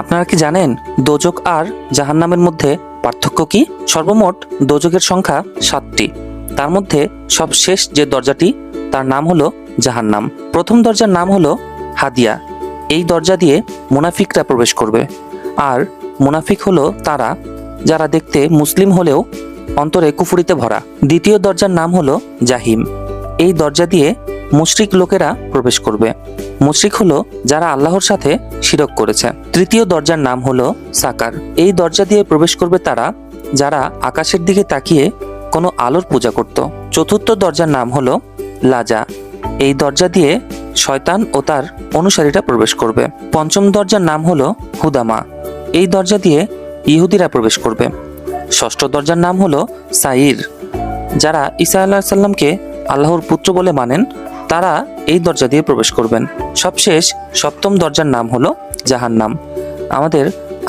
আপনারা কি জানেন দোজক আর জাহান্নামের মধ্যে পার্থক্য কি? সর্বমোট দোজকের সংখ্যা 7টি। তার মধ্যে সবশেষ যে দরজাটি তার নাম হলো জাহান্নাম। প্রথম দরজার নাম হলো হাদিয়া। এই দরজা দিয়ে মুনাফিকরা প্রবেশ করবে। আর মুনাফিক হলো তারা যারা দেখতে মুসলিম হলেও অন্তরে কুফরিতে ভরা। দ্বিতীয় দরজার নাম হলো জাহিম। এই দরজা দিয়ে মুশরিক লোকেরা প্রবেশ করবে। মুশরিক হলো যারা আল্লাহর সাথে শিরক করেছে। তৃতীয় দরজার নাম হলো সাকার। এই দরজা দিয়ে প্রবেশ করবে তারা যারা আকাশের দিকে তাকিয়ে কোনো আলোর পূজা করত। চতুর্থ দরজার নাম হলো লাজা। এই দরজা দিয়ে শয়তান ও তার অনুসারীরা প্রবেশ করবে। পঞ্চম দরজার নাম হলো হুদামা। এই দরজা দিয়ে ইহুদিরা প্রবেশ করবে। ষষ্ঠ দরজার নাম হলো সাইর। যারা ঈসা আলাইহিস সালামকে আল্লাহর পুত্র বলে মানেন তারা এই দরজা দিয়ে প্রবেশ করবেন। সবশেষ সপ্তম দরজার নাম হলো জাহান্নাম। আমাদের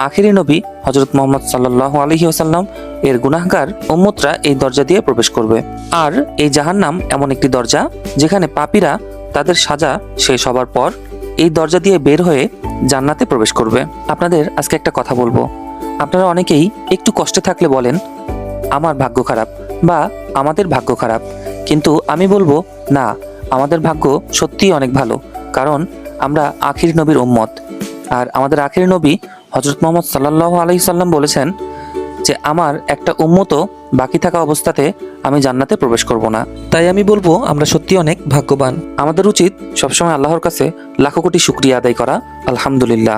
আখিরি নবী হযরত মুহাম্মদ সাল্লাল্লাহু আলাইহি ওয়াসাল্লাম এর গুনাহগার উম্মতরা এই দরজা দিয়ে প্রবেশ করবে। আর এই জাহান্নাম এমন একটি দরজা যেখানে পাপীরা তাদের সাজা শেষ হবার পর এই দরজা দিয়ে বের হয়ে জান্নাতে প্রবেশ করবে। আপনাদের আজকে একটা কথা বলবো। আপনারা অনেকেই একটু কষ্টে থাকলে বলেন আমার ভাগ্য খারাপ বা আমাদের ভাগ্য খারাপ, কিন্তু আমি বলবো না, আমাদের ভাগ্য সত্যিই অনেক ভালো, কারণ আমরা আখির নবীর উম্মত। আর আমাদের আখির নবী হযরত মুহাম্মদ সাল্লাল্লাহু আলাইহি সাল্লাম বলেছেন যে আমার একটা উম্মতও বাকি থাকা অবস্থাতে আমি জান্নাতে প্রবেশ করব না। তাই আমি বলবো আমরা সত্যি অনেক ভাগ্যবান। আমাদের উচিত সবসময় আল্লাহর কাছে লাখো কোটি শুকরিয়া আদায় করা। আলহামদুলিল্লাহ।